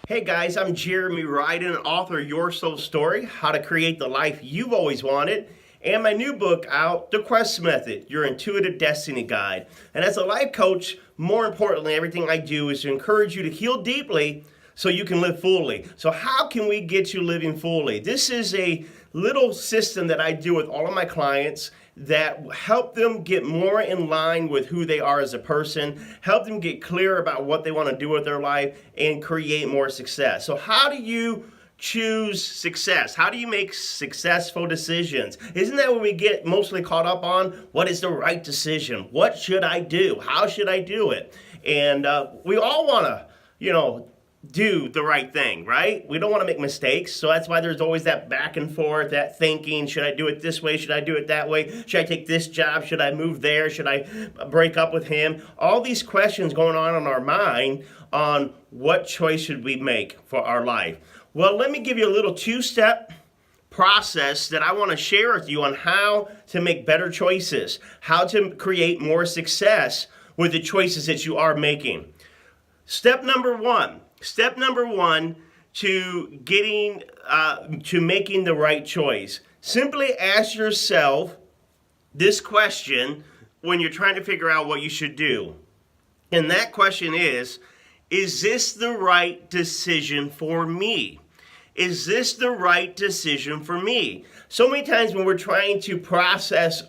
Hey guys, I'm Jeremy Ryden, author of Your Soul Story, How to Create the Life You've Always Wanted, and my new book out, The Quest Method, Your Intuitive Destiny Guide. And as a life coach, more importantly, everything I do is to encourage you to heal deeply so you can live fully. So how can we get you living fully? This is a little system that I do with all of my clients that help them get more in line with who they are as a person, help them get clear about what they want to do with their life, and create more success. So how do you choose success? How do you make successful decisions? Isn't that what we get mostly caught up on? What is the right decision? What should I do? How should I do it? And we all want to, do the right thing, right? We don't want to make mistakes, so that's why there's always that back and forth, that thinking, should I do it this way, should I do it that way, should I take this job, should I move there, should I break up with him? All these questions going on in our mind on what choice should we make for our life. Well, let me give you a little two-step process that I want to share with you on how to make better choices, how to create more success with the choices that you are making. Step number one to getting to making the right choice. Simply ask yourself this question when you're trying to figure out what you should do. And that question is this the right decision for me? Is this the right decision for me? So many times when we're trying to process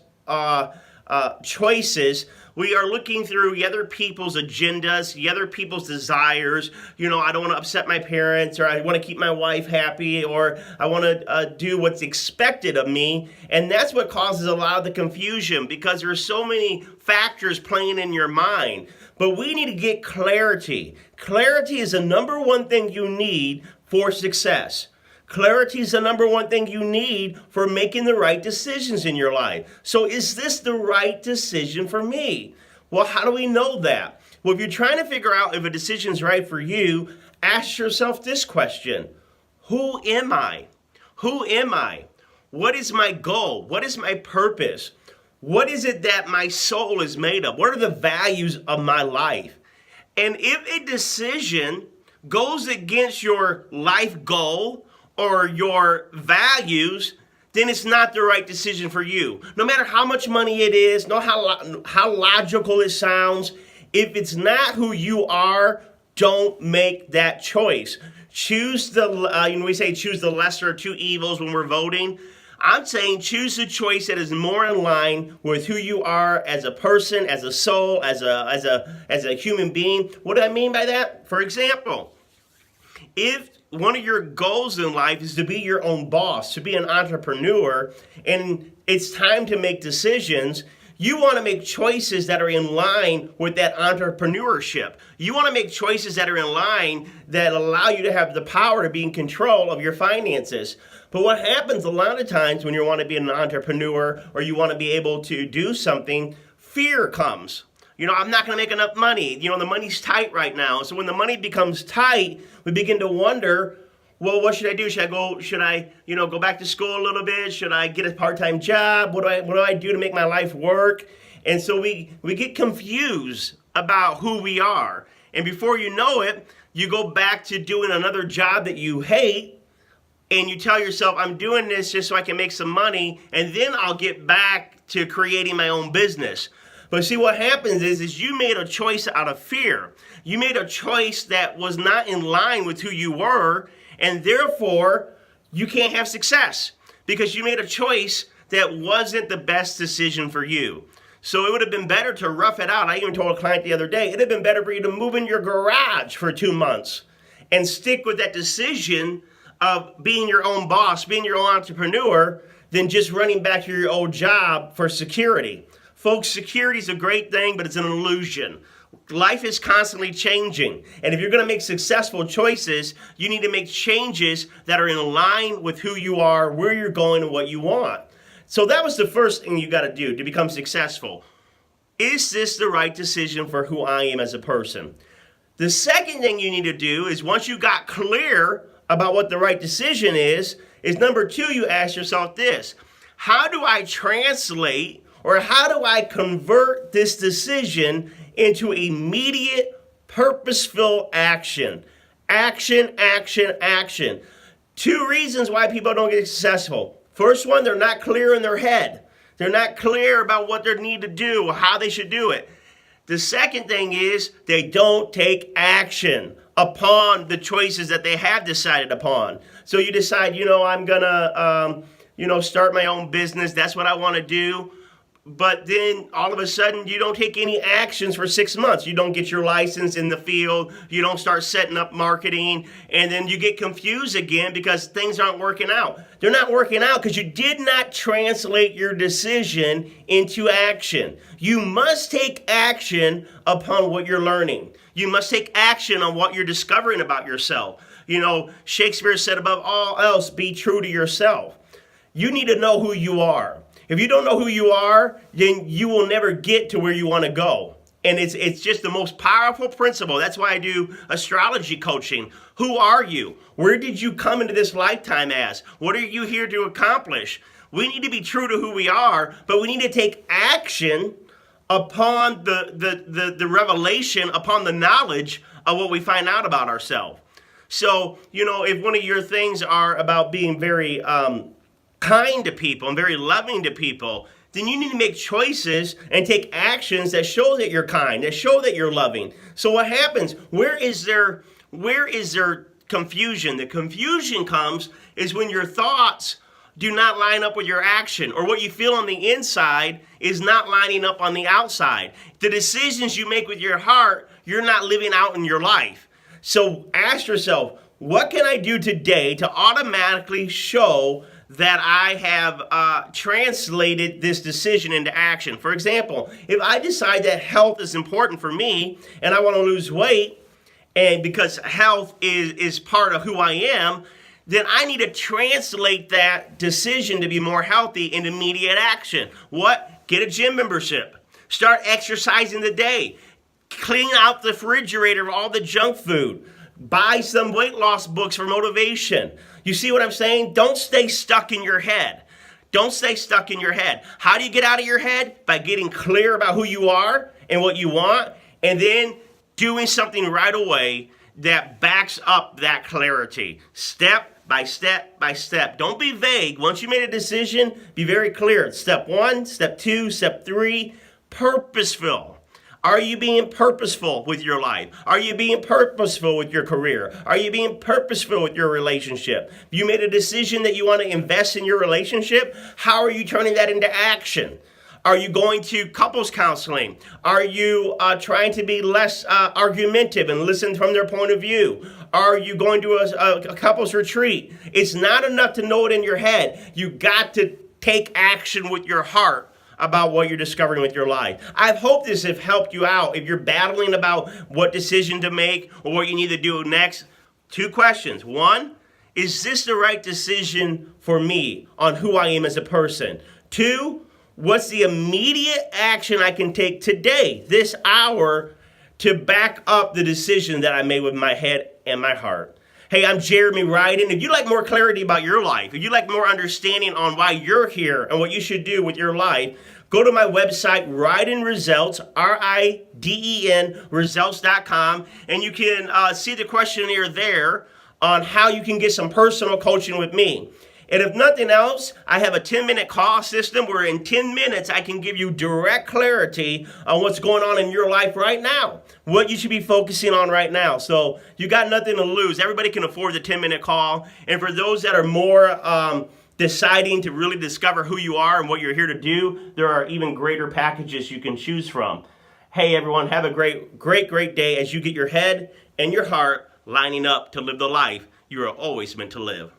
choices, we are looking through the other people's agendas, the other people's desires. I don't want to upset my parents, or I want to keep my wife happy, or I want to do what's expected of me. And that's what causes a lot of the confusion, because there are so many factors playing in your mind. But we need to get clarity. Clarity is the number one thing you need for success. Clarity is the number one thing you need for making the right decisions in your life. So is this the right decision for me? Well, how do we know that? Well, if you're trying to figure out if a decision is right for you, ask yourself this question. Who am I? Who am I? What is my goal? What is my purpose? What is it that my soul is made of? What are the values of my life? And if a decision goes against your life goal or your values, then it's not the right decision for you. No matter how much money it is, no how logical it sounds, if it's not who you are, don't make that choice. Choose we say choose the lesser of two evils when we're voting. I'm saying choose the choice that is more in line with who you are as a person, as a soul, as a human being. What do I mean by that? For example, if one of your goals in life is to be your own boss, to be an entrepreneur, and it's time to make decisions, you want to make choices that are in line with that entrepreneurship. You want to make choices that are in line that allow you to have the power to be in control of your finances. But what happens a lot of times when you want to be an entrepreneur or you want to be able to do something, fear comes. I'm not going to make enough money. The money's tight right now. So when the money becomes tight, we begin to wonder, well, what should I do? Should I go back to school a little bit? Should I get a part-time job? What do I do to make my life work? And so we get confused about who we are. And before you know it, you go back to doing another job that you hate, and you tell yourself, I'm doing this just so I can make some money, and then I'll get back to creating my own business. But see, what happens is you made a choice out of fear. You made a choice that was not in line with who you were, and therefore you can't have success because you made a choice that wasn't the best decision for you. So it would have been better to rough it out. I even told a client the other day, it would have been better for you to move in your garage for 2 months and stick with that decision of being your own boss, being your own entrepreneur, than just running back to your old job for security. Folks, security is a great thing, but it's an illusion. Life is constantly changing. And if you're going to make successful choices, you need to make changes that are in line with who you are, where you're going, and what you want. So that was the first thing you got to do to become successful. Is this the right decision for who I am as a person? The second thing you need to do is once you got clear about what the right decision is number two, you ask yourself this. How do I translate or how do I convert this decision into immediate, purposeful action? Action, action, action. Two reasons why people don't get successful. First one, they're not clear in their head. They're not clear about what they need to do or how they should do it. The second thing is they don't take action upon the choices that they have decided upon. So you decide, I'm going to, start my own business. That's what I want to do. But then all of a sudden you don't take any actions for 6 months. You don't get your license in the field. You don't start setting up marketing. And then you get confused again because things aren't working out. They're not working out because you did not translate your decision into action. You must take action upon what you're learning. You must take action on what you're discovering about yourself. Shakespeare said, above all else, be true to yourself. You need to know who you are. If you don't know who you are, then you will never get to where you want to go. And it's just the most powerful principle. That's why I do astrology coaching. Who are you? Where did you come into this lifetime as? What are you here to accomplish? We need to be true to who we are, but we need to take action upon the revelation, upon the knowledge of what we find out about ourselves. So, if one of your things are about being very kind to people and very loving to people, then you need to make choices and take actions that show that you're kind, that show that you're loving. So what happens? Where is there confusion? The confusion comes is when your thoughts do not line up with your action, or what you feel on the inside is not lining up on the outside. The decisions you make with your heart, you're not living out in your life. So ask yourself, what can I do today to automatically show that I have translated this decision into action? For example, if I decide that health is important for me and I want to lose weight, and because health is part of who I am, then I need to translate that decision to be more healthy into immediate action. What? Get a gym membership. Start exercising today. Clean out the refrigerator of all the junk food. Buy some weight loss books for motivation. You see what I'm saying? Don't stay stuck in your head. Don't stay stuck in your head. How do you get out of your head? By getting clear about who you are and what you want, and then doing something right away that backs up that clarity. Step by step by step. Don't be vague. Once you made a decision, be very clear. Step 1, step 2, step 3, purposeful. Are you being purposeful with your life? Are you being purposeful with your career? Are you being purposeful with your relationship? You made a decision that you want to invest in your relationship. How are you turning that into action? Are you going to couples counseling? Are you trying to be less argumentative and listen from their point of view? Are you going to a couples retreat? It's not enough to know it in your head. You got to take action with your heart about what you're discovering with your life. I hope this has helped you out. If you're battling about what decision to make or what you need to do next, 2 questions. 1, is this the right decision for me on who I am as a person? 2, what's the immediate action I can take today, this hour, to back up the decision that I made with my head and my heart? Hey, I'm Jeremy Ryden. If you'd like more clarity about your life, if you'd like more understanding on why you're here and what you should do with your life, go to my website, Ryden Results, RIDEN results.com, and you can see the questionnaire there on how you can get some personal coaching with me. And if nothing else, I have a 10-minute call system where in 10 minutes I can give you direct clarity on what's going on in your life right now, what you should be focusing on right now. So you got nothing to lose. Everybody can afford the 10-minute call. And for those that are more deciding to really discover who you are and what you're here to do, there are even greater packages you can choose from. Hey, everyone, have a great day as you get your head and your heart lining up to live the life you are always meant to live.